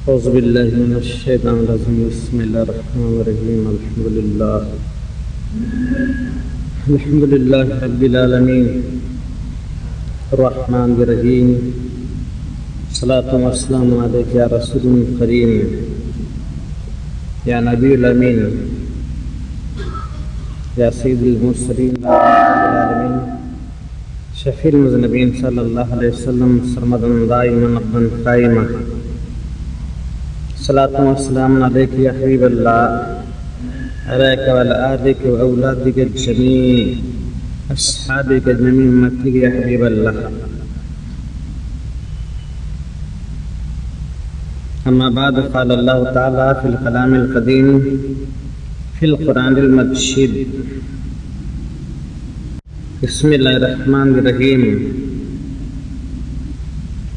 أعوذ بالله من الشيطان الرجيم بسم الله الرحمن الرحيم الحمد لله رب العالمين الرحمن الرحيم صلاة والسلام عليك يا رسول كريم يا نبي الأمين يا سيد المرسلين العالمين شفيع المذنبين صلى الله عليه وسلم سرمدا دائما أبدا قائما صلاة والسلام عليك يا حبيب الله عليك وعلى آلك وأولادك الجميع أصحابك جميع أمتك يا حبيب الله. أما بعد قال الله تعالى في الكلام القديم في القرآن المجيد بسم الله الرحمن الرحيم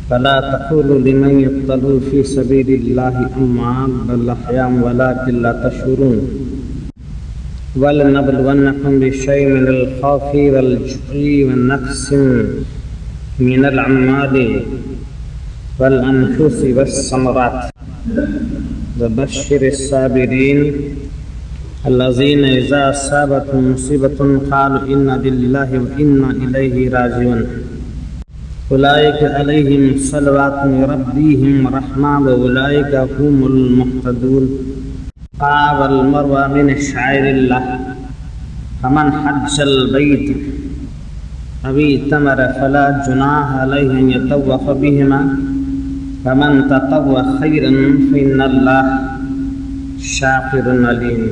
فلا تقولوا لمن يقتل في سبيل الله أموات بل أحياء ولكن لا تشعرون ولنبلونكم بشيء من الخوف والجوع والنقص من الأعمال والأنفس والثمرات وبشر الصابرين الذين إذا أصابتهم مصيبة قالوا إنا لله وإنا إليه راجعون أولئك عليهم صلوات من ربهم ورحمة وأولئك هم المهتدون. الصفا والمروة من شعائر الله فمن حج البيت أو اعتمر فلا جناح عليه أن يطوف بهما فمن تطوع خيرا فإن الله شاكر عليم.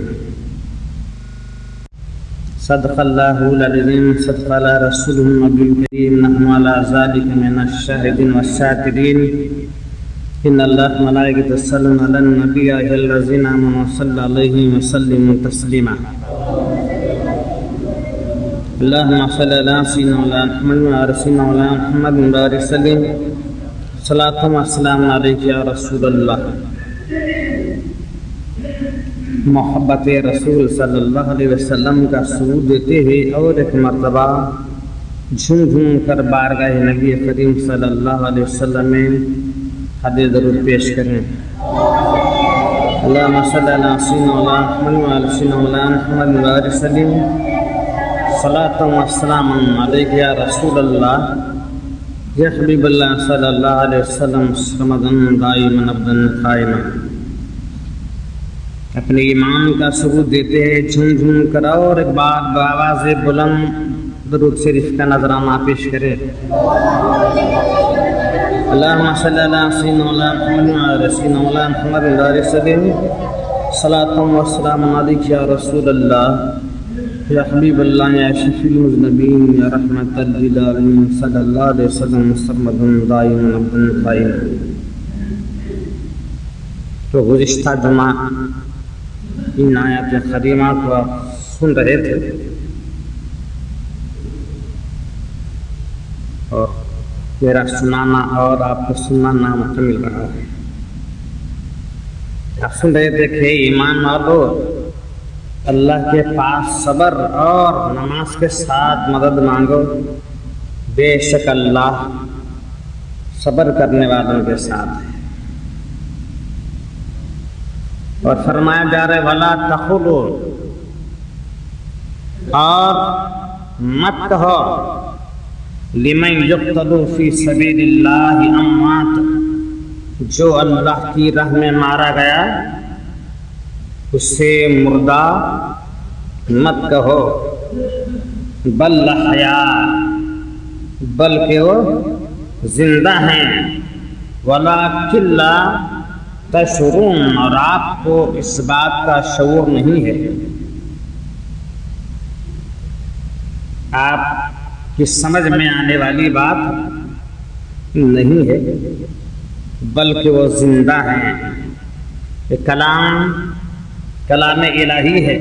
صدق الله العظيم صدق على رسوله النبي الكريم نحن على ذلك من الشاهدين والشاكرين. إن الله ملائكته يصلون على النبي يا أيها الذين آمنوا صلوا عليه وسلموا تسليما. اللهم صل على سيدنا مولانا محمد وعلى سيدنا مولانا محمد وبارك وسلم صلاة والسلام عليك يا رسول الله. محبت رسول صلی اللہ علیہ وسلم کا ثبوت دیتے ہوئے اور ایک مرتبہ جھوم جھوم کر بارگاہ نبی کریم صلی اللہ علیہ وسلم میں حدیث درود پیش کریں. اللہم صلی علی سیدنا مولانا محمد وعلی سیدنا مولانا محمد وبارک وسلم صلاۃ و سلام علیک یا رسول اللہ یا حبیب اللہ صلی اللہ علیہ وسلم سرمدا دائما ابدا قائما. اپنے ایمان کا ثبوت دیتے ہیں جھوم جھوم کر اور ایک بار بآواز بلند درود شریف کا نذرانہ پیش کرے. اللہم صلی علی سیدنا مولانا محمد وعلی سیدنا مولانا محمد وبارک وسلم صلاۃ و سلام علیک یا رسول اللہ یا حبیب اللہ یا شفیع المذنبین یا رحمت للعالمین صلی اللہ علیہ وسلم سرمدا دائما ابدا قائما. تو گزشتہ جمعہ ان آیات کریمہ کو سن رہے تھے اور میرا سنانا اور آپ کو سننا نامکمل رہا ہے. آپ سن رہے تھے کہ ایمان والو اللہ کے پاس صبر اور نماز کے ساتھ مدد مانگو، بے شک اللہ صبر کرنے والوں کے ساتھ ہے. اور فرمایا جا رہا ہے وَلَا تَقُولُوا اور مت کہو لِمَنْ يُقْتَلُ فِي سَبِيلِ اللَّهِ أَمْوَاتٌ جو اللہ کی راہ میں مارا گیا اسے مردہ مت کہو، بل احیاء بلکہ وہ زندہ ہیں، وَلَٰكِن لَا تشعرون اور آپ کو اس بات کا شعور نہیں ہے، آپ کی سمجھ میں آنے والی بات نہیں ہے، بلکہ وہ زندہ ہیں. یہ کلام الہی ہے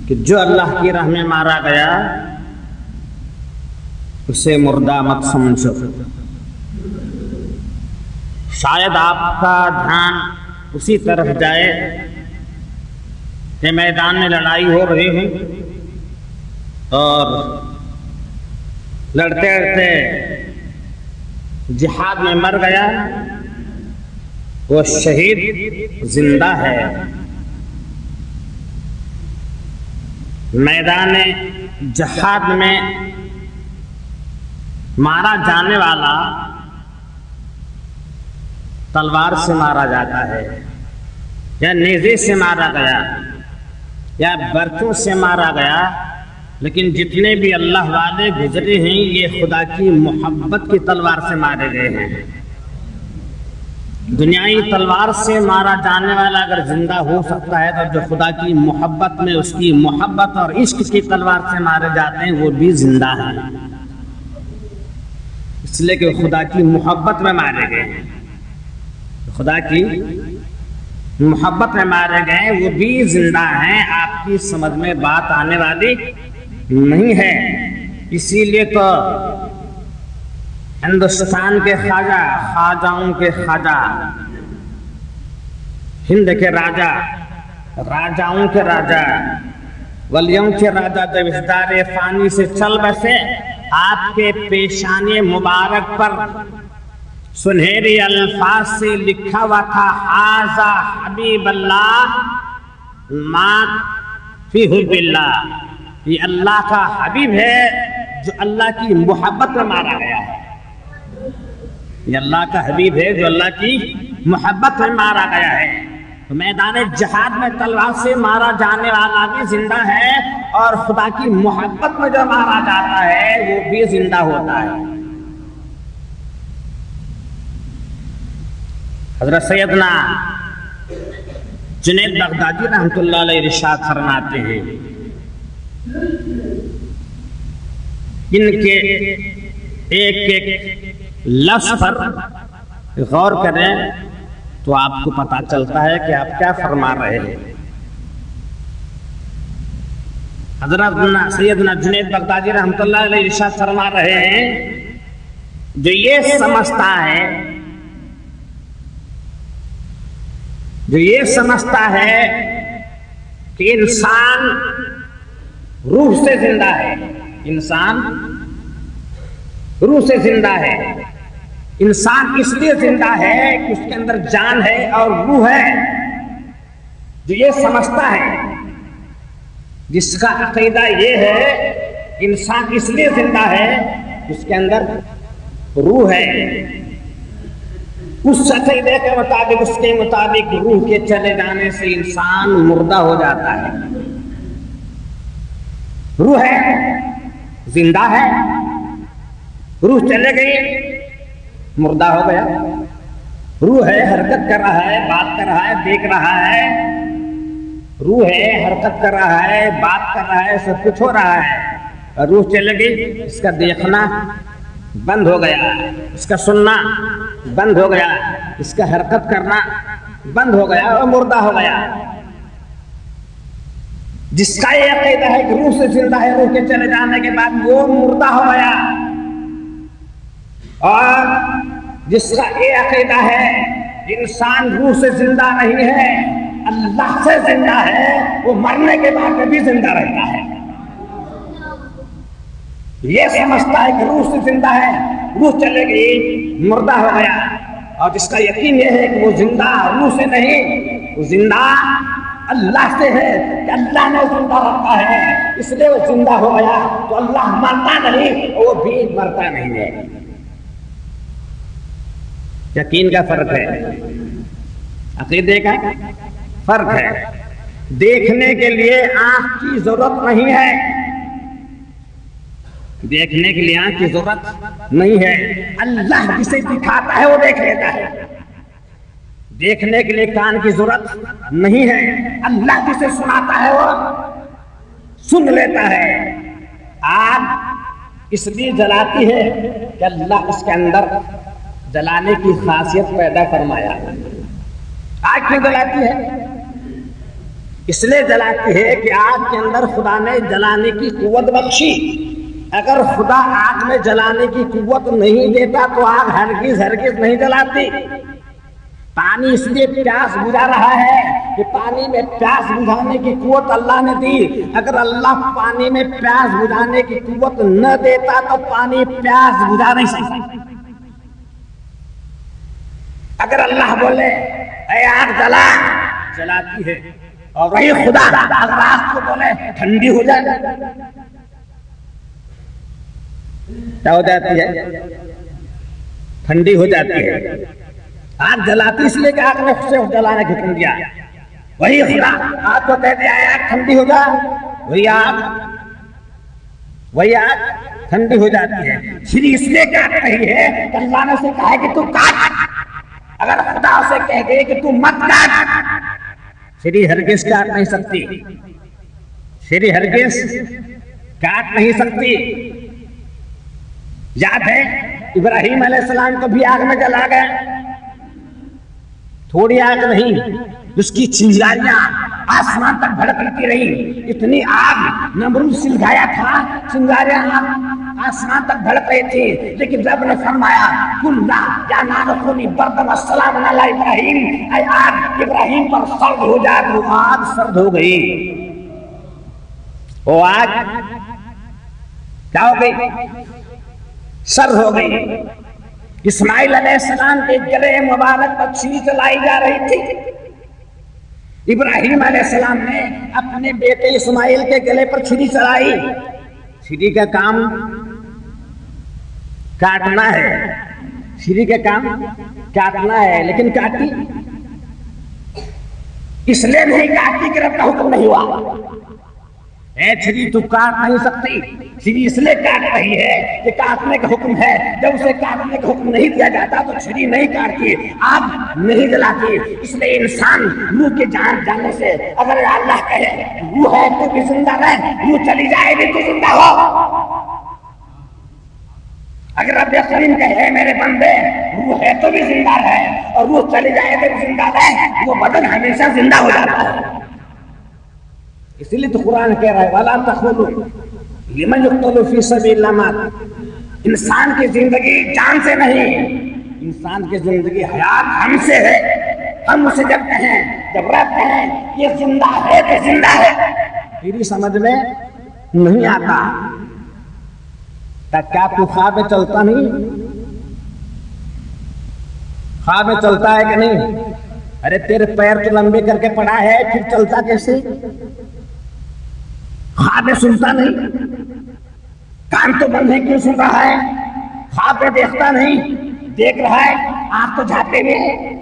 کہ جو اللہ کی راہ میں مارا گیا اسے مردہ مت سمجھو. شاید آپ کا دھیان اسی طرف جائے کہ میدان میں لڑائی ہو رہی ہے اور لڑتے لڑتے جہاد میں مر گیا وہ شہید زندہ ہے. میدان جہاد میں مارا جانے والا تلوار سے مارا جاتا ہے یا نیزے سے مارا گیا یا برقعوں سے مارا گیا، لیکن جتنے بھی اللہ والے گزرے ہیں یہ خدا کی محبت کی تلوار سے مارے گئے ہیں. دنیائی تلوار سے مارا جانے والا اگر زندہ ہو سکتا ہے تو جو خدا کی محبت میں اس کی محبت اور عشق کی تلوار سے مارے جاتے ہیں وہ بھی زندہ ہیں، اس لیے کہ خدا کی محبت میں مارے گئے ہیں. خدا کی محبت میں مارے گئے وہ بھی زندہ ہیں. آپ کی سمجھ میں بات آنے والی نہیں ہے. اسی لیے تو ہندوستان کے خواجہ، خواجاؤں کے خواجہ، ہند کے راجا، راجاؤں کے راجا، ولیوں کے راجا جب اس دار فانی سے چل بسے، آپ کے پیشانی مبارک پر سنہری الفاظ سے لکھا ہوا تھا ھذا حبیب اللہ مات فی حب اللہ. یہ اللہ کا حبیب ہے جو اللہ کی محبت میں مارا گیا ہے. یہ اللہ کا حبیب ہے جو اللہ کی محبت میں مارا گیا ہے. تو میدان جہاد میں تلوار سے مارا جانے والا بھی زندہ ہے اور خدا کی محبت میں جو مارا جاتا ہے وہ بھی زندہ ہوتا ہے. حضرت سیدنا جنید بغدادی رحمۃ اللہ علیہ ارشاد فرماتے ہیں، ان کے ایک ایک لفظ پر غور کریں تو آپ کو پتا چلتا ہے کہ آپ کیا فرما رہے ہیں. حضرت سیدنا جنید بغدادی رحمۃ اللہ علیہ ارشاد فرما رہے ہیں، جو یہ سمجھتا ہے کہ انسان روح سے زندہ ہے، انسان روح سے زندہ ہے، انسان اس لیے زندہ ہے کہ اس کے اندر جان ہے اور روح ہے. جو یہ سمجھتا ہے، جس کا عقیدہ یہ ہے انسان اس لیے زندہ ہے اس کے اندر روح ہے، اس عقیدے کے مطابق، اس کے مطابق روح کے چلے جانے سے انسان مردہ ہو جاتا ہے. روح ہے، زندہ ہے، روح چلے گئی مردہ ہو گیا. روح ہے، حرکت کر رہا ہے، بات کر رہا ہے، دیکھ رہا ہے. روح ہے، حرکت کر رہا ہے، بات کر رہا ہے، سب کچھ ہو رہا ہے. روح چلے گئی، اس کا دیکھنا بند ہو گیا، اس کا سننا بند ہو گیا، اس کا حرکت کرنا بند ہو گیا اور مردہ ہو گیا. جس کا یہ عقیدہ ہے کہ روح سے زندہ ہے، روح کے چلے جانے کے بعد وہ مردہ ہو گیا، اور جس کا یہ عقیدہ ہے انسان روح سے زندہ نہیں ہے، اللہ سے زندہ ہے، وہ مرنے کے بعد بھی زندہ رہتا ہے. یہ سمجھتا ہے کہ روح سے زندہ ہے، روح چلے گئی مردہ ہو گیا، اور جس کا یقین یہ ہے کہ وہ زندہ روح سے نہیں، وہ زندہ اللہ سے ہے کہ اللہ نے زندہ رکھا ہے، اس لیے وہ زندہ ہو گیا. تو اللہ مرتا نہیں، وہ بھی مرتا نہیں ہے. یقین کا فرق ہے، عقیدے کا فرق ہے. دیکھنے کے لیے آنکھ کی ضرورت نہیں ہے، دیکھنے کے لیے آنکھ کی ضرورت نہیں ہے. اللہ جسے دکھاتا ہے وہ دیکھ لیتا ہے. دیکھنے کے لیے کان کی ضرورت نہیں ہے. اللہ جسے سناتا ہے وہ سن لیتا ہے. آگ اس لیے جلاتی ہے کہ اللہ اس کے اندر جلانے کی خاصیت پیدا فرمایا. آگ کیوں جلاتی ہے؟ اس لیے جلاتی ہے کہ آگ کے اندر خدا نے جلانے کی قوت بخشی. اگر خدا آگ میں جلانے کی قوت نہیں دیتا تو آگ ہرگز نہیں جلاتی. پانی اس لیے پیاس بجھا رہا ہے کہ پانی میں پیاس بجھانے کی قوت اللہ نے دی. اگر اللہ پانی میں پیاس بجھانے کی قوت نہ دیتا تو پانی پیاس بجھا نہیں سکتا. اگر اللہ بولے اے آگ جلا، جلاتی ہے. اور وہی خدا اگر آگ کو بولے ٹھنڈی ہو جائے کیا ہو جاتی ہے؟ ٹھنڈی ہو جاتی ہے. آگ جلاتی اس لیے کہ آگ نے اسے جلانے کی حکم دیا. وہی خدا آگ کو کہہ دیا آگ ٹھنڈی ہو جا، وہی آگ ٹھنڈی ہو جاتی ہے. چھری اس لیے کاٹ رہی ہے کہ اللہ نے اسے کہا ہے کہ تو کاٹ. اگر خدا اسے کہہ دے کہ تو مت کاٹ، چھری ہرگز کاٹ نہیں سکتی. چھری ہرگز کاٹ نہیں سکتی. یاد ہے ابراہیم علیہ السلام کو بھی آگ میں جلا گئے. تھوڑی آگ نہیں، اس کی چنگاریاں آسمان تک بھڑکتی رہی. اتنی آگ نمرود سلگایا تھا، چنگاریاں آسمان تک بھڑک رہی تھی. لیکن رب نے فرمایا کلنا یا نار کونی بردن السلام علی ابراہیم، اے آگ ابراہیم پر سرد ہو جا. تو آگ سرد ہو گئی. وہ آگ کیا ہو گئی؟ سرد ہو گئی. اسماعیل علیہ السلام کے گلے مبارک پر چھری چلائی جا رہی تھی. ابراہیم علیہ السلام نے اپنے بیٹے اسماعیل کے گلے پر چھری چلائی. چھری کا کام کاٹنا ہے، چھری کا کام کاٹنا ہے. لیکن کاٹی اس لیے نہیں کاٹی کہ رب کا حکم نہیں ہوا. اے چھری تو کاٹ نہیں سکتی. چھری اس لیے کاٹ رہی ہے کہ کاٹنے کا حکم ہے. جب اسے کاٹنے کا حکم نہیں دیا جاتا تو چھری نہیں کاٹتی، آگ نہیں جلاتی. اس لیے انسان روح کے جان جانے سے اگر اللہ کہے روح ہے تو بھی زندہ رہ، روح چلی جائے بھی تو زندہ ہو. اگر رب کریم کہے میرے بندے روح ہے تو بھی زندہ رہے اور روح چلی جائے تو بھی زندہ رہے، وہ بدن ہمیشہ زندہ ہو جاتا ہے. اسی لیے تو قرآن کہہ رہا ہے وَلَا تَقُولُوا لِمَنْ يُقْتَلُ فِي سَبِيلِ اللَّهِ. انسان کی زندگی جان سے نہیں، انسان کی زندگی حیات ہم سے ہے. ہم اسے جب کہیں، جب رب کہیں یہ زندہ ہے تو زندہ ہے. تیری سمجھ میں نہیں آتا. کیا تو خواب میں چلتا نہیں؟ خواب میں چلتا ہے کہ نہیں؟ ارے تیرے پیر تو لمبے کر کے پڑا ہے، پھر چلتا کیسے؟ خواب میں سنتا نہیں، کان تو بند ہے کیوں سن رہا ہے؟ خواب میں دیکھتا نہیں، دیکھ رہا ہے. آنکھ تو جھاپے میں ہے،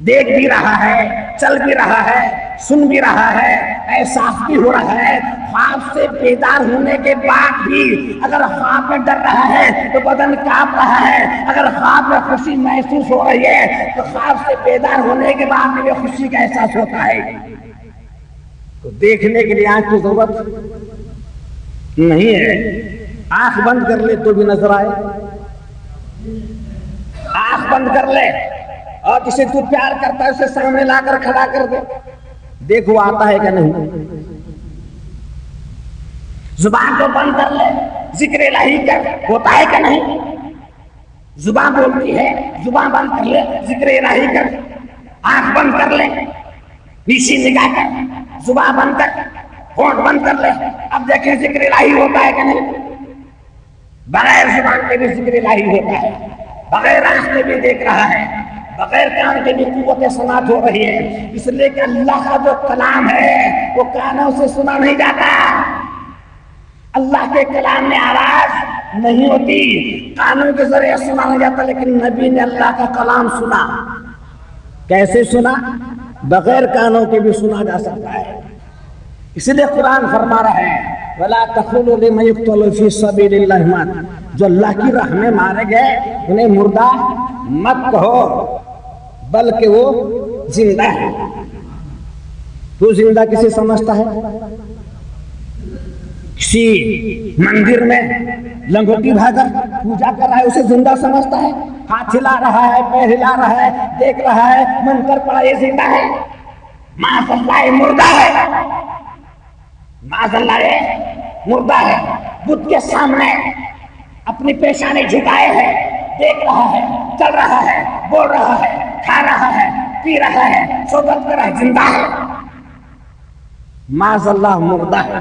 دیکھ بھی رہا ہے، چل بھی رہا ہے، سن بھی رہا ہے، احساس بھی ہو رہا ہے. خواب سے بیدار ہونے کے بعد بھی اگر خواب میں ڈر رہا ہے تو بدن کانپ رہا ہے. اگر خواب میں خوشی محسوس ہو رہی ہے تو خواب سے بیدار ہونے کے بعد بھی خوشی کا احساس ہوتا ہے. تو دیکھنے کے لیے آنکھ کی ضرورت نہیں ہے. آنکھ بند کر لے تو بھی نظر آئے. آنکھ بند کر لے اور جسے تو پیار کرتا ہے اسے سامنے لا کر کھڑا کر دے، دیکھو آتا ہے کہ نہیں. زبان کو بند کر لے، ذکر الہی کر، ہوتا ہے کہ نہیں. زبان بولتی ہے، زبان بند کر لے، ذکر الہی کر. آنکھ بند کر لے، نیچی نگاہ کر، زبان بند کر، ہونٹ بند کر لے. اب دیکھیں ذکر الہی ہوتا ہے کہ نہیں. بغیر زبان کے بھی ذکر الہی ہوتا ہے، بغیر آنکھ کے بھی دیکھ رہا ہے، بغیر کان کے بھی قوت سماعت ہو رہی ہے. اس لیے کہ اللہ کا جو کلام ہے وہ کانوں سے سنا نہیں جاتا. اللہ کے کلام میں آواز نہیں ہوتی، کانوں کے ذریعے سنا نہیں جاتا. لیکن نبی نے اللہ کا کلام سنا. کیسے سنا؟ بغیر کانوں کے بھی سنا جا سکتا ہے. اسی لیے قرآن فرما رہا ہے وَلَا تَقُولُوا لِمَنْ يُقْتَلُ فِي سَبِيلِ اللَّهِ، جو اللہ کی راہ میں مارے گئے انہیں مردہ مت کہو بلکہ وہ زندہ ہے. تو زندہ کسے سمجھتا ہے؟ کسی مندر میں لنگوٹی بھا کر پوجا کر رہا ہے اسے زندہ سمجھتا ہے؟ ہاتھ ہلا رہا ہے، پیر ہلا رہا ہے، دیکھ رہا ہے، منتر پڑا، یہ زندہ ہے؟ معاذ اللہ یہ مردہ ہے. معاذ اللہ یہ مردہ ہے. بدھ کے سامنے اپنی پیشانی جھکائے ہے، دیکھ رہا ہے، چل رہا ہے، بول رہا ہے، کھا رہا ہے، پی رہا ہے، صحبت کر رہا ہے، زندہ ہے. معاذ اللہ مردہ ہے.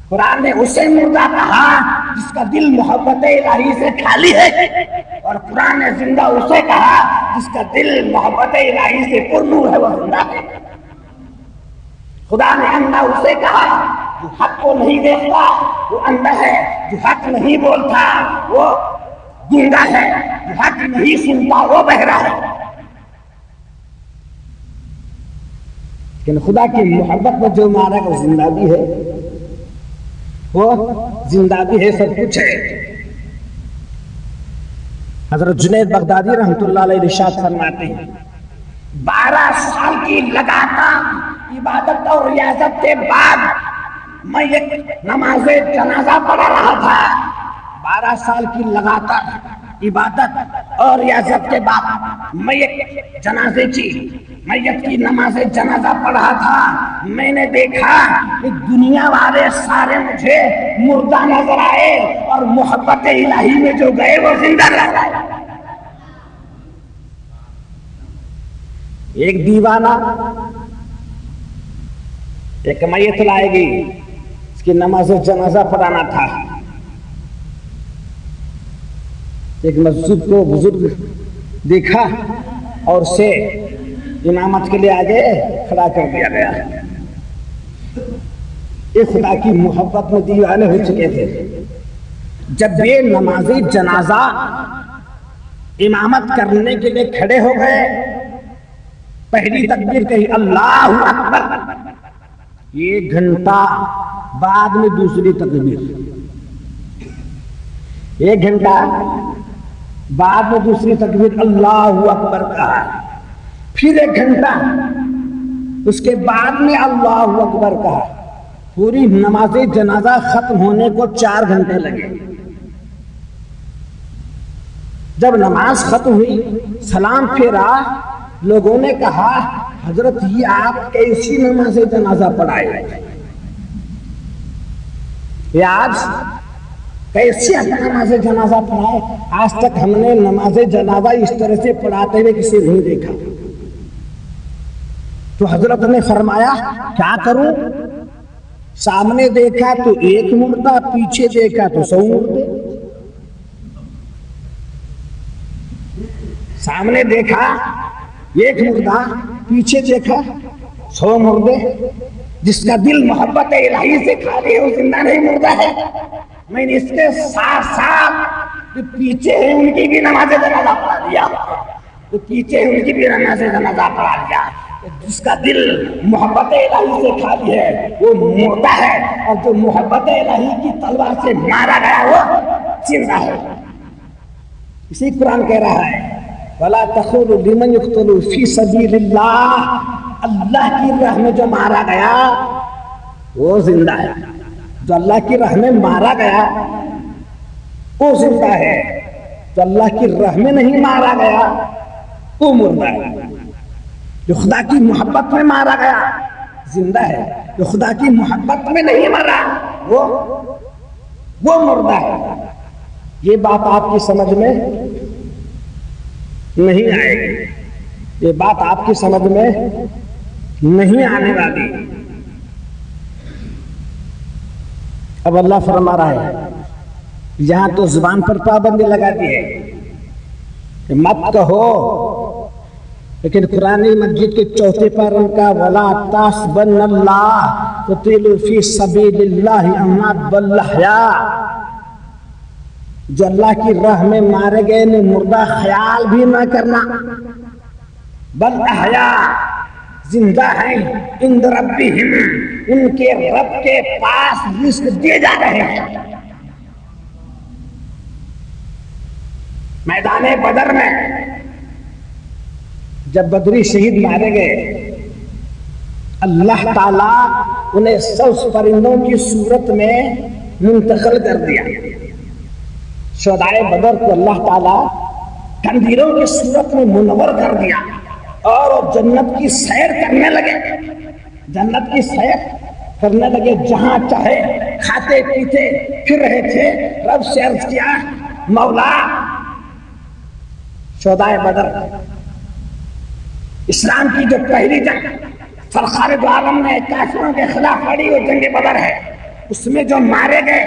قرآن نے اسے مردہ کہا جس کا دل محبت الہی سے خالی ہے، اور قرآن نے زندہ اسے کہا جس کا دل محبت الہی سے پرنور ہے، وہ زندہ ہے۔ خدا نے اندھا اسے کہا جو حق کو نہیں دیکھتا وہ اندھا ہے، جو حق نہیں بولتا وہ گونگا ہے، جو حق نہیں سنتا وہ بہرا ہے۔ لیکن خدا کی محبت میں جو مارا وہ زندہ بھی ہے، وہ زندہ بھی ہے، سب کچھ ہے۔ حضرت جنید بغدادی رحمۃ اللہ علیہ ارشاد فرماتے ہیں 12 سال کی لگاتار عبادت اور ریاضت کے بعد میں ایک نماز جنازہ پڑھا رہا تھا۔ 12 سال کی لگاتار عبادت اور ریاضت کے بعد میں ایک جنازے کی میت کی نماز جنازہ پڑھا تھا۔ میں نے دیکھا کہ دنیا والے سارے مجھے مردہ نظر آئے اور محبت الہی میں جو گئے وہ زندہ نظر آئے۔ ایک دیوانہ ایک میت لائے گی، اس کی نماز جنازہ پڑھانا تھا۔ ایک مسجد کو بزرگ دیکھا اور اسے امامت کے لیے آگے کھڑا کر دیا گیا۔ یہ خدا کی محبت میں دیوانے ہو چکے تھے۔ جب یہ نمازی جنازہ امامت کرنے کے لیے کھڑے ہو گئے، پہلی تکبیر کہی اللہ اکبر، 1 گھنٹہ بعد میں دوسری تکبیر، 1 گھنٹہ بعد میں دوسری تکبیر اللہ اکبر کہا، پھر 1 گھنٹہ اس کے بعد میں اللہ اکبر کہا۔ پوری نماز جنازہ ختم ہونے کو 4 گھنٹے لگے۔ جب نماز ختم ہوئی، سلام پھیرا، لوگوں نے کہا حضرت یہ آپ کیسی نماز جنازہ پڑھائے، یہ آج کیسی نماز جنازہ پڑھائے؟ آج تک ہم نے نماز جنازہ اس طرح سے پڑھاتے ہوئے کسی نہیں دیکھا۔ تو حضرت نے فرمایا کیا کروں؟ سامنے دیکھا تو 1 مردہ، پیچھے دیکھا تو 100 مردے۔ سامنے دیکھا 1 مردہ، پیچھے دیکھا 100 مردے۔ جس کا دل محبت الہی سے خالی ہے وہ زندہ نہیں، مردہ ہے۔ میں نے اس کے ساتھ ساتھ جو پیچھے ہیں ان کی بھی نماز جنازہ پڑھا دیا، جو پیچھے ہیں ان کی بھی نماز جنازہ پڑھا دیا۔ جس کا دل محبت الہی سے خالی ہے وہ مردہ ہے، اور جو محبت الہی کی تلوار سے مارا گیا وہ زندہ ہے۔ اسی قرآن کہہ رہا ہے وَلَا تَقُولُوا لِمَنْ يُقْتَلُ فِي سَبِيلِ اللَّهِ، اللہ کی راہ میں جو مارا گیا وہ زندہ ہے، جو اللہ کی راہ میں مارا گیا وہ زندہ ہے، جو اللہ کی راہ میں نہیں مارا گیا وہ مردہ ہے۔ جو خدا کی محبت میں مارا گیا زندہ ہے، جو خدا کی محبت میں نہیں مرا وہ مردہ ہے۔ یہ بات آپ کی سمجھ میں نہیں آئے گی، یہ بات آپ کی سمجھ میں نہیں آنے والی۔ اب اللہ فرما رہا ہے یہاں تو زبان پر پابندی لگا دی ہے کہ مت کہو، لیکن قرآن مجید کے 4 پارے کا وَلَا تَحْسَبَنَّ اللَّهَ يُقْتِلُ فِي سَبِيلِ اللَّهِ أَمْوَاتٌ بَلْ أَحْيَاءٌ، جو اللہ کی راہ میں مارے گئے نے مردہ خیال بھی نہ کرنا، بل احیاء، زندہ ہیں، عند ربہم، ان کے رب کے پاس رزق دیے جا رہے ہیں۔ میدان بدر میں جب بدری شہید مارے گئے، اللہ تعالیٰ انہیں 100 پرندوں کی صورت میں منتقل کر دیا۔ شہدائے بدر کو اللہ تعالیٰ کندیلوں کی صورت میں منور کر دیا اور وہ جنت کی سیر کرنے لگے، جنت کی سیر کرنے لگے، جہاں چاہے کھاتے پیتے پھر رہے تھے۔ رب سے عرض کیا مولا شہدائے بدر، اسلام کی جو پہلی جنگ سرکار دو عالم نے کافروں کے خلاف لڑی وہ جنگ بدر ہے، اس میں جو مارے گئے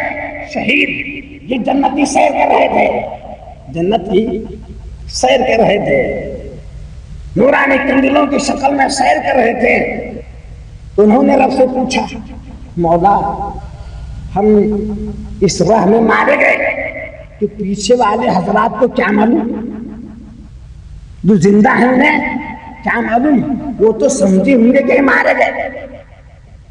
شہید یہ جنتی سیر کر رہے تھے، جنتی سیر کر رہے تھے، نورانی کندلوں کی شکل میں سیر کر رہے تھے. انہوں نے رب سے پوچھا مولا ہم اس راہ میں مارے گئے تو پیچھے والے حضرات کو کیا معلوم، جو زندہ ہیں انہیں کیا معلوم؟ وہ تو سمجھے ہوں گے کہ مارے گئے،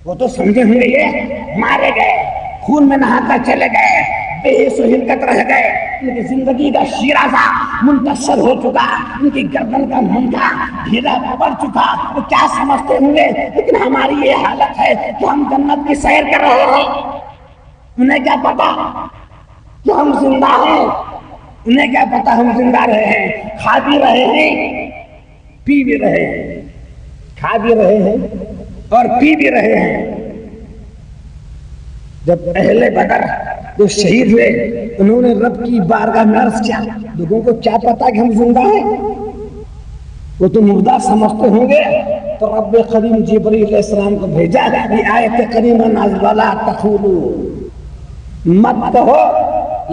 وہ تو سمجھے ہوں گے یہ مارے گئے، خون میں نہاتا چلے گئے، بے حس و حرکت رہ گئے، ان کی زندگی کا شیرازہ منتصر ہو چکا، ان کی گردن کا منڈا ڈھیلا پڑ چکا، وہ کیا سمجھتے ہوں گے؟ لیکن ہماری یہ حالت ہے کہ ہم جنت کی سیر کر رہے ہیں، انہیں کیا پتا کہ ہم زندہ ہیں، انہیں کیا پتا ہم زندہ رہے ہیں، کھا بھی رہے ہیں پی بھی رہے ہیں، کھا بھی رہے ہیں اور پی بھی رہے ہیں. جب اہل بدر جو شہید ہوئے انہوں نے رب کی بارگاہ میں عرض کیا لوگوں کو کیا پتا کہ ہم زندہ ہیں، وہ تو مردہ سمجھتے ہوں گے. تو رب کریم جبریل علیہ السلام کو بھیجا، یہ آیت کریمہ نازل ولا تقولوا، مت کہو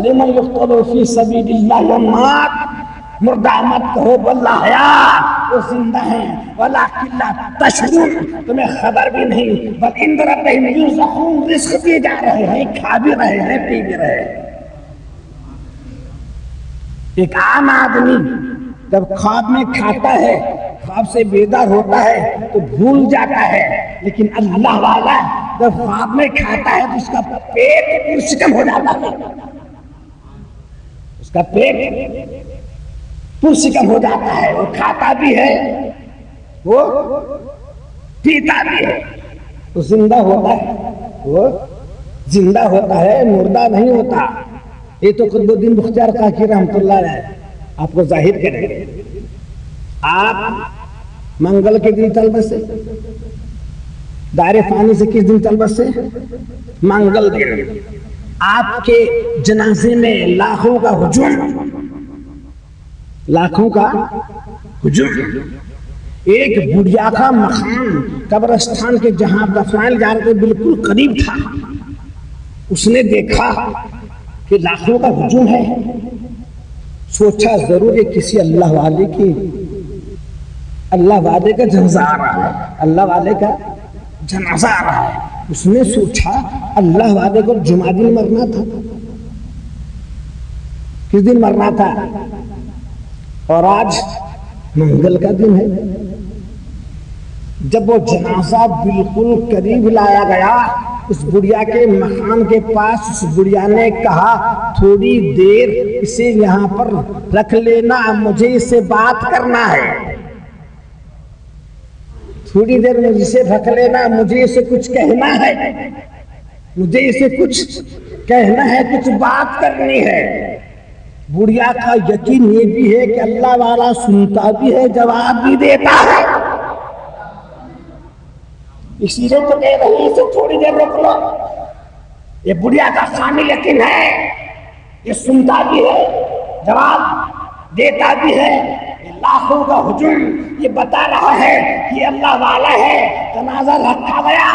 لمن یقتل فی سبیل اللہ اموات، مردہ مت کہو واللہ حیات، وہ زندہ ہیں، ولکن لا تشعرون، تمہیں خبر بھی نہیں، بل عند ربہم یرزقون، رزق دیے جا رہے ہیں، کھا بھی رہے ہیں پی بھی رہے ہیں. ایک عام آدمی جب خواب میں کھاتا ہے، خواب سے بیدار ہوتا ہے تو بھول جاتا ہے، لیکن اللہ والا جب خواب میں کھاتا ہے تو اس کا پیٹ پرسکم ہو جاتا ہے، اس کا پیٹ پرسکم ہو جاتا ہے، وہ کھاتا بھی ہے وہ پیتا بھی ہے، وہ زندہ ہوتا ہے، وہ زندہ ہوتا ہے، مردہ نہیں ہوتا. یہ تو قطب الدین بختیار کاکی رحمۃ اللہ علیہ آپ کو ظاہر کریں گے. آپ منگل کے دن طلبت سے، دائر فانی سے کس دن طلبت سے؟ منگل دن. آپ کے جنازے میں لاکھوں کا ہجوم، لاکھوں کا ہجوم. ایک بڑھیا کا مقام قبرستان کے جہاں دفنائے جا رہے تھے بالکل قریب تھا، اس نے دیکھا کہ لاکھوں کا ہجوم ہے، سوچا ضرور یہ کسی اللہ والے کی، اللہ والے کا جنازہ آ رہا ہے، اللہ والے کا جنازہ آ رہا ہے. اس نے سوچا اللہ والے کو جمعہ دن مرنا تھا، کس دن مرنا تھا، اور آج منگل کا دن ہے. جب وہ جنازہ بالکل قریب لایا گیا، اس بڑھیا کے مکان کے پاس اس بڑھیا نے کہا تھوڑی دیر اسے یہاں پر رکھ لینا، مجھے اس سے بات کرنا ہے، تھوڑی دیر مجھے اسے رکھ لینا، مجھے اسے کچھ کہنا ہے، مجھے اسے کچھ کہنا ہے، کچھ بات کرنی ہے. بڑھیا کا یقین یہ بھی ہے کہ اللہ والا سنتا بھی ہے، جواب بھی دیتا ہے، اسی لیے تو کہہ رہی اسے تھوڑی دیر روک لو. یہ بڑھیا کا کامل یقین ہے، یہ سنتا بھی ہے، جواب دیتا بھی ہے. لاکھوں کا ہجوم یہ بتا رہا ہے کہ اللہ والا ہے. جنازہ رکھا گیا،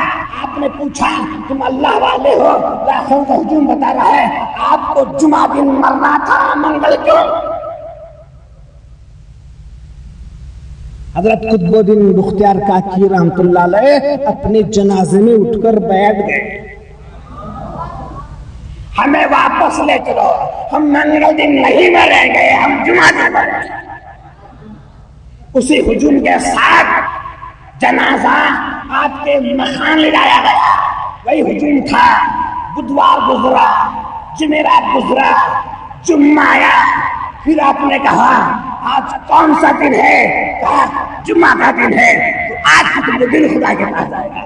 آپ نے پوچھا تم اللہ والے ہو، لاکھوں کا ہجوم بتا رہا ہے آپ کو جمعہ دن مرنا تھا، منگل کیوں؟ حضرت قطب الدین بختیار کاکی رحمۃ اللہ علیہ اپنے جنازے میں اٹھ کر بیٹھ گئے. ہمیں واپس لے چلو، ہم منگل دن نہیں مریں گے، ہم جمعہ دن مریں گے. اسی ہجوم کے ساتھ جنازہ آپ کے مکان لے جایا گیا. وہی ہجوم تھا، بدوار گزرا، جمعرات گزرا، جمعہ آیا، پھر آپ نے کہا آج کون سا دن ہے؟ کہا جمعہ کا دن ہے. تو آج قطب الدین خدا کے پاس جائے گا.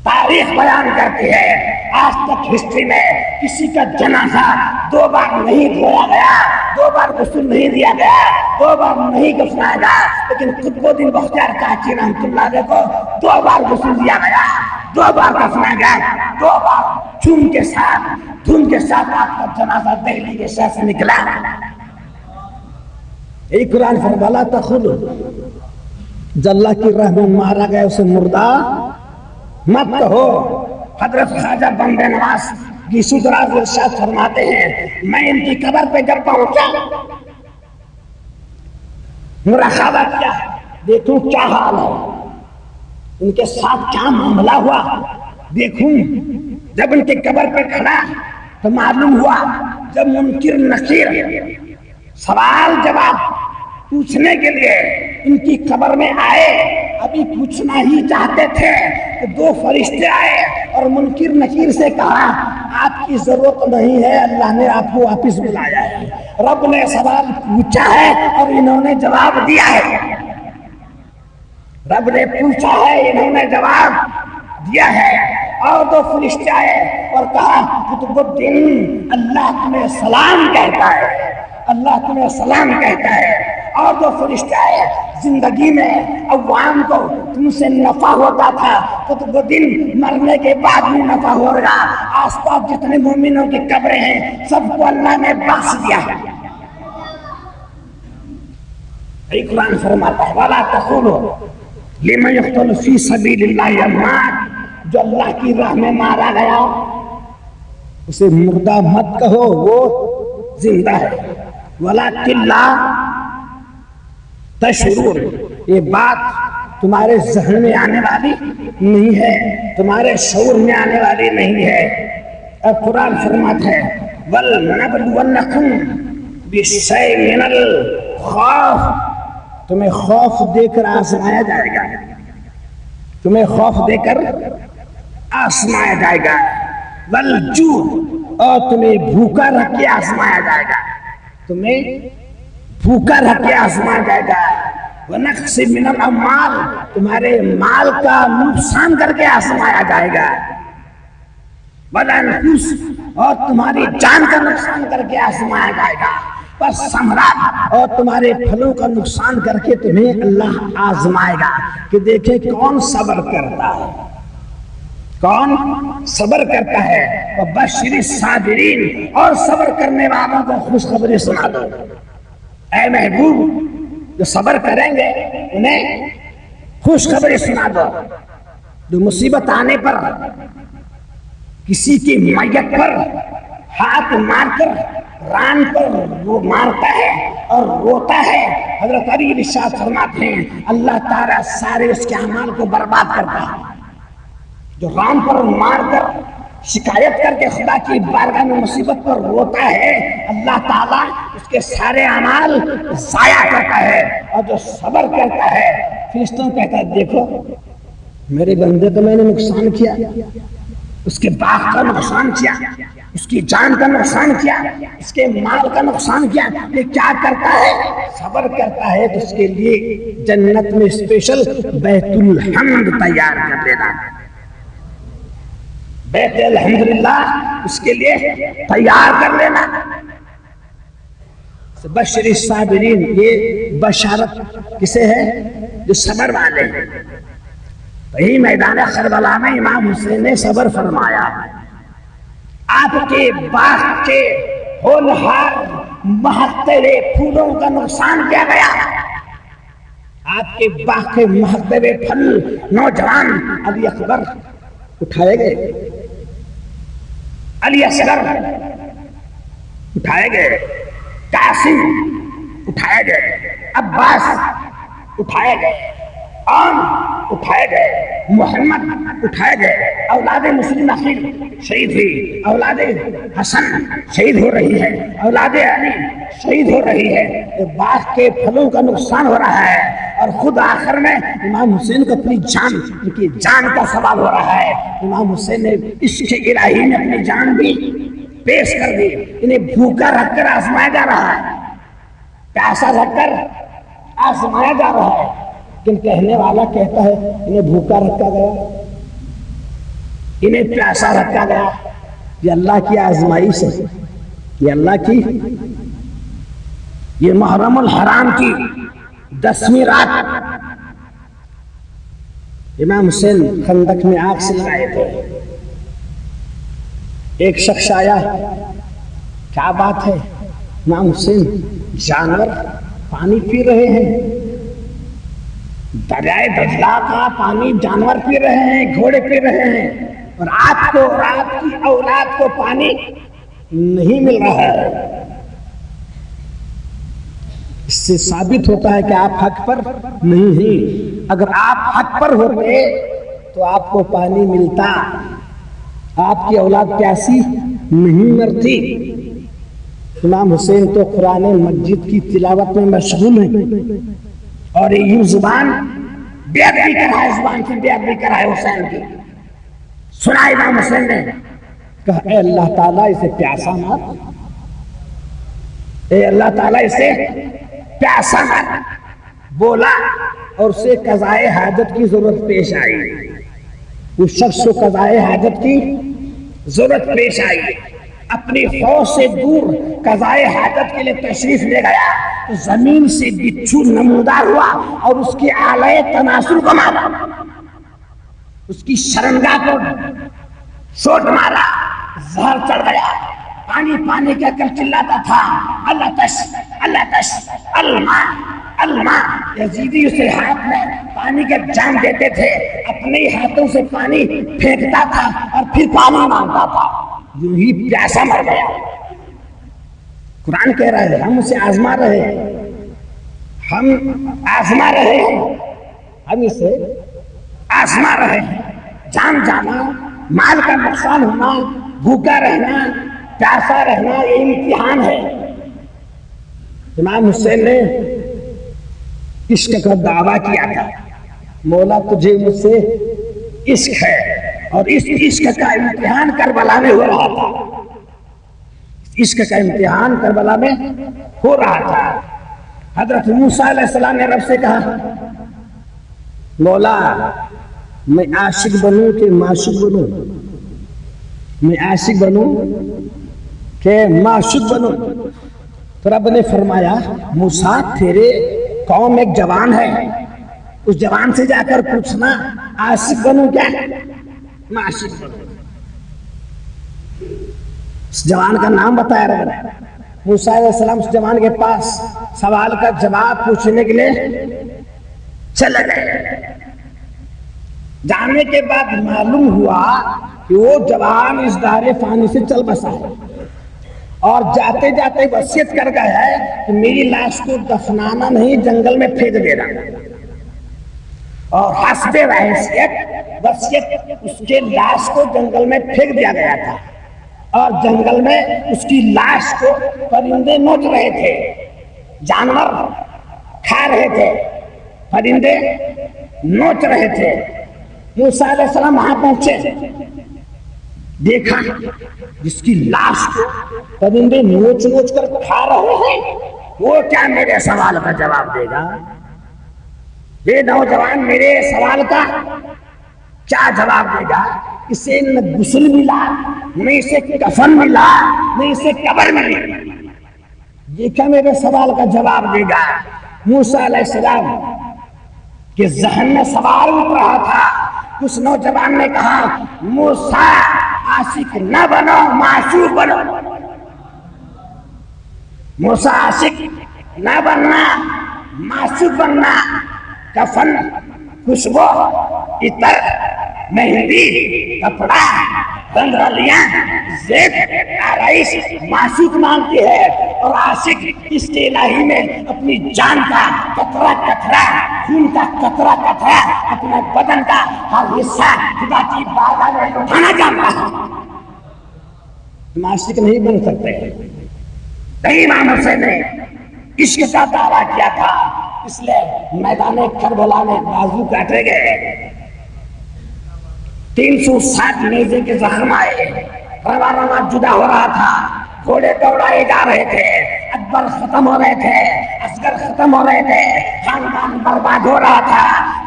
تاریخ بیان کرتی ہے آج تک ہسٹری میں کسی کا جنازہ 2 بار نہیں دھویا گیا، 2 بار غسل نہیں دیا گیا، 2 بار نہیں دفنایا گیا، لیکن قطب الدین بختیار کاکی رحمۃ اللہ علیہ کو 2 بار غسل دیا گیا، 2 بار دفنایا گیا، 2 بار جھوم کے ساتھ دھن کے ساتھ آپ کا جنازہ دہلی کے شہر سے نکلا. یہی قرآن فرمالا تخلو، جو اللہ کی راہ میں مارا گیا اسے مردہ مت کہو. حضرت خواجہ بندے نواز گیسو دراز ارشاد فرماتے ہیں میں ان کی قبر پہ جب پہنچا مراقبہ کیا، دیکھوں کیا حال ہے، ان کے ساتھ کیا معاملہ ہوا دیکھوں۔ جب ان کے قبر پہ کھڑا تو معلوم ہوا جب منکر نکیر سوال جواب پوچھنے کے لیے ان کی قبر میں آئے، ابھی پوچھنا ہی چاہتے تھے کہ دو فرشتے آئے اور منکر نکیر سے کہا آپ کی ضرورت نہیں ہے، اللہ نے آپ کو واپس بلایا ہے، رب نے سوال پوچھا ہے اور انہوں نے جواب دیا ہے، رب نے پوچھا ہے انہوں نے جواب دیا ہے۔ اور دو فرشتے آئے اور کہا قطب الدین اللہ تمہیں سلام کہتا ہے، اللہ تمہیں سلام کہتا ہے۔ اور دو فرشتے آئے زندگی میں عوام کو تم سے نفع ہوتا تھا، قطب الدین مرنے کے بعد بھی نفع ہوگا، آس پاس جتنے مومنوں کی قبریں ہیں سب کو اللہ نے بخش دیا ہے۔ قرآن فرماتا ہے وَلَا تَقُولُوا لِمَنْ يُقْتَلُ فِي سَبِيلِ اللَّهِ أَمْوَاتٌ، جو اللہ کی راہ میں مارا گیا اسے مردہ مت کہو، وہ زندہ ہے۔ وَلَكِنْ لَا تَشْعُرُونَ، یہ بات تمہارے ذہن میں آنے والی نہیں ہے، تمہارے شعور میں آنے والی نہیں ہے۔ اور قرآن فرماتا ہے وَلْنَبْلُوَنَّكُمْ بِشَيْءٍ مِّنَ الْخَوْفِ، تمہیں خوف دے کر آزمایا جائے گا، تمہیں خوف دے کر آزمایا جائے گا، والجوع، اور تمہیں بھوکا رکھ کے آزمایا جائے گا، تمہیں بھوکا رکھ کے آزمایا جائے گا، ونقص من الاموال، تمہارے مال کا نقصان کر کے آزمایا جائے گا، والانفس، اور تمہاری جان کا نقصان کر کے آزمایا جائے گا، بس ثمرات، اور تمہارے پھلوں کا نقصان کر کے تمہیں اللہ آزمائے گا کہ دیکھیں کون صبر کرتا ہے، کون صبر کرتا ہے۔ وَبَشِّرِ الصَّابِرِينَ، اور صبر کرنے والوں کو خوشخبری سنا دو، اے محبوب جو صبر کریں گے انہیں خوشخبری سنا دو۔ جو مصیبت آنے پر کسی کی میت پر ہاتھ مار کر ران پر وہ مارتا ہے اور روتا ہے، حضرت علی ارشاد فرماتے ہیں اللہ تعالیٰ سارے اس کے اعمال کو برباد کرتا ہے۔ جو ران پر مار کر شکایت کر کے خدا کی بارگاہ میں مصیبت پر روتا ہے، اللہ تعالیٰ اس کے سارے اعمال ضائع کرتا ہے۔ اور جو صبر کرتا ہے فرشتوں کہتا ہے دیکھو میرے بندے کو میں نے نقصان کیا، اس کے باغ کا نقصان کیا، اس کی جان کا نقصان کیا، اس کے مال کا نقصان کیا، یہ کیا کرتا ہے؟ صبر کرتا ہے، تو اس کے لیے جنت میں اسپیشل بیت الحمد تیار کر دینا، بیت الحمدللہ اس کے لیے تیار کر لینا۔ بشر الصابرین، یہ بشارت کسے ہے؟ جو صبر والے ہیں۔ وہی میدان کربلا میں امام حسین نے صبر فرمایا، آپ کے باغ کے ہولہار مہکتے ہوئے پھولوں کا نقصان کیا گیا، آپ کے باغ کے مہکتے ہوئے پھل نوجوان علی اکبر اٹھائے گئے، علی اصغر اٹھائے گئے، قاسم اٹھائے گئے، عباس اٹھائے گئے، عام اٹھائے گئے، محمد اٹھائے گئے، اولاد مسلم عقیل شہید ہوئی، اولاد حسن شہید ہو رہی ہے، اولاد علی شہید ہو رہی ہے، باغ کے پھلوں کا نقصان ہو رہا ہے، اور خود آخر میں امام حسین کو اپنی جان، ان کی جان کا سوال ہو رہا ہے۔ امام حسین نے عشق الہی میں اپنی جان بھی پیش کر دی، انہیں بھوکا رکھ کر آزمایا جا رہا ہے، پیاسا رکھ کر آزمایا جا رہا ہے، لیکن کہنے والا کہتا ہے انہیں بھوکا رکھا گیا، انہیں پیاسا رکھا گیا، یہ اللہ کی آزمائش ہے، یہ اللہ کی، یہ محرم الحرام کی 10ویں رات امام حسین خندق میں آگ سے لگائے تھے، ایک شخص آیا، کیا بات ہے امام حسین؟ جانور پانی پی رہے ہیں، دریائے دجلہ کا پانی جانور پی رہے ہیں، گھوڑے پی رہے ہیں، اور آپ کو اور آپ کی اولاد کو پانی نہیں مل رہا ہے، اس سے ثابت ہوتا ہے کہ آپ حق پر نہیں ہیں۔ اگر آپ حق پر ہوتے تو آپ کو پانی ملتا، آپ کی اولاد پیاسی نہیں مرتی۔ امام حسین تو قرآن مجید کی تلاوت میں مشغول ہیں، اور یوں زبان بیعت بھی کرا ہے، زبان کی بیعت بھی کرا ہے حسین کی۔ سنا امام حسین نے کہا اے اللہ تعالیٰ اسے پیاسا مت، اے اللہ تعالیٰ اسے پیاسا مت، بولا اور اسے قضائے حاجت کی ضرورت پیش آئی۔ اس شخص کو قضائے حاجت کی ضرورت پیش آئی، اپنی فوج سے دور قضائے حاجت کے لیے تشریف لے گیا تو زمین سے بچھو نمودار ہوا اور اس کے آلے تناسل کو مارا، اس کی شرمگاہ کو چوٹ مارا، زہر چڑھ گیا، پانی پانی کہہ کر چلاتا تھا اللہ تش اللہ تش الماء الماء۔ یزیدی اسے ہاتھ میں پانی کا جام دیتے تھے، اپنے ہاتھوں سے پانی پھینکتا تھا اور پھر پانی مانگتا تھا، یوں ہی پیاسا مر گیا۔ قرآن کہہ رہا ہے ہم اسے آزما رہے ہیں، ہم آزما رہے ہیں، ہم اسے آزما رہے ہیں۔ جان جانا، مال کا نقصان ہونا، بھوکا رہنا، پیاسا رہنا، یہ امتحان ہے۔ امام حسین نے عشق کا دعویٰ کیا تھا، مولا تجھے مجھ سے عشق ہے، اور اس عشق کا امتحان کربلا میں ہو رہا تھا، عشق کا امتحان کربلا میں ہو رہا تھا۔ حضرت موسیٰ علیہ السلام نے رب سے کہا مولا میں عاشق بنوں کہ معشوق بنوں، میں عاشق بنوں کہ معشوق بنوں؟ تو رب نے فرمایا موسیٰ تیرے قوم ایک جوان ہے، اس جوان سے جا کر پوچھنا عاشق بنوں کیا معشوق بنوں۔ اس جوان کا نام بتایا رب نے۔ موسیٰ علیہ السلام اس جوان کے پاس سوال کا جواب پوچھنے کے لیے چلے گئے۔ جانے کے بعد معلوم ہوا کہ وہ جوان اس دار فانی سے چل بسا ہے، اور جاتے جاتے وصیت کر گیا ہے کہ میری لاش کو دفنانا نہیں، جنگل میں پھینک دینا، اور حسب حیثیت وصیت اس کے لاش کو جنگل میں پھینک دیا گیا تھا، اور جنگل میں اس کی لاش کو پرندے نوچ رہے تھے، جانور کھا رہے تھے، پرندے نوچ رہے تھے۔ موسیٰ علیہ السلام وہاں پہنچے، دیکھا جس کی لاش کو پرندے نوچ نوچ کر کھا رہے ہیں، وہ کیا میرے سوال کا جواب دے گا؟ یہ نوجوان میرے سوال کا کیا جواب دے گا؟ اسے نہ غسل ملا، نہ اسے کفن ملا، نہ اسے قبر ملی، یہ کیا میرے سوال کا جواب دے گا؟ موسیٰ علیہ السلام کے ذہن میں سوال اٹھ رہا تھا۔ اس نوجوان نے کہا موسیٰ عاشق نہ بنو، معشوق بنو۔ موسیٰ عاشق نہ بننا، معشوق بننا۔ کفن، خوشبو، عطر، مہندی، کپڑا، رنگرلیاں، زیب، آرائش معشوق مانگتی ہے، اور عاشق اس کے الہی میں اپنی جان کا قطرہ قطرہ، خون کا قطرہ قطرہ، اپنے بدن کا ہر حصہ خدا کی بارگاہ میں اٹھانا چاہتا ہے۔ ہم عاشق نہیں بن سکتے۔ امام حسین نے عشق کا دعویٰ کیا تھا، اس لیے میدان کربلا میں بازو کاٹے گئے، 360 نیزے کے زخم آئے، رواں رواں جدا ہو رہا تھا، گھوڑے دوڑائے جا رہے تھے، اکبر ختم ہو رہے تھے، اصغر ختم ہو رہے تھے، خاندان برباد ہو رہا تھا،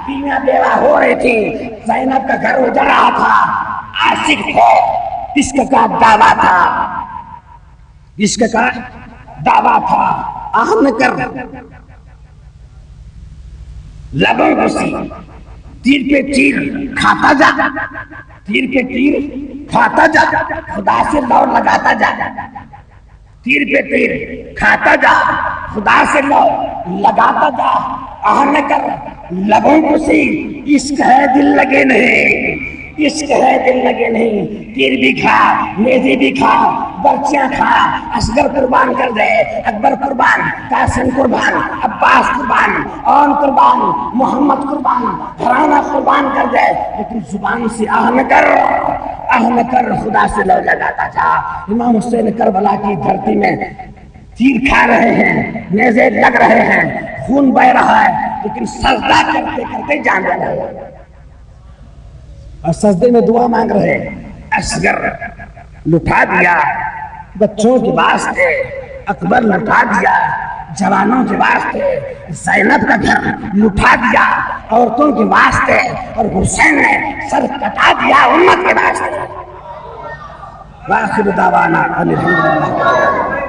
بیویاں بیوہ ہو رہی تھی، زینب کا گھر اجڑ رہا تھا۔ عاشق تھے، عشق کا دعویٰ تھا، عشق کا دعویٰ تھا۔ اہم کر لبوں کو سی، تیر پہ تیر کھاتا جا، تیر پہ تیر کھاتا جا، خدا سے لو لگاتا جا، تیر پہ تیر کھاتا جا، خدا سے لو لگاتا جا۔ اہم کر لبوں کو سی، عشق ہے دل لگے نہیں، عشق ہے دل لگے نہیں، تیر بھی کھا نیزی بھی کھا برچیاں کھا، اصغر قربان کر دے، اکبر قربان، قاسم قربان، عباس قربان، اون قربان، محمد قربان، گھرانہ قربان کر دے، لیکن زبان سے آہ نہ کر، آہ نہ کر، خدا سے لو لگاتا تھا۔ امام حسین کربلا کی دھرتی میں تیر کھا رہے ہیں، نیزے لگ رہے ہیں، خون بہ رہا ہے، لیکن سجدہ کرتے کرتے جان رہے ہیں، اور سجدے میں دعا مانگ رہے ہیں۔ اصغر لٹا دیا بچوں کے واسطے، اکبر لٹا دیا جوانوں کے واسطے، زینب کا گھر لٹا دیا عورتوں کے واسطے، اور حسین نے سر کٹا دیا امت کے واسطے۔ وآخر دعوانا الحمدللہ۔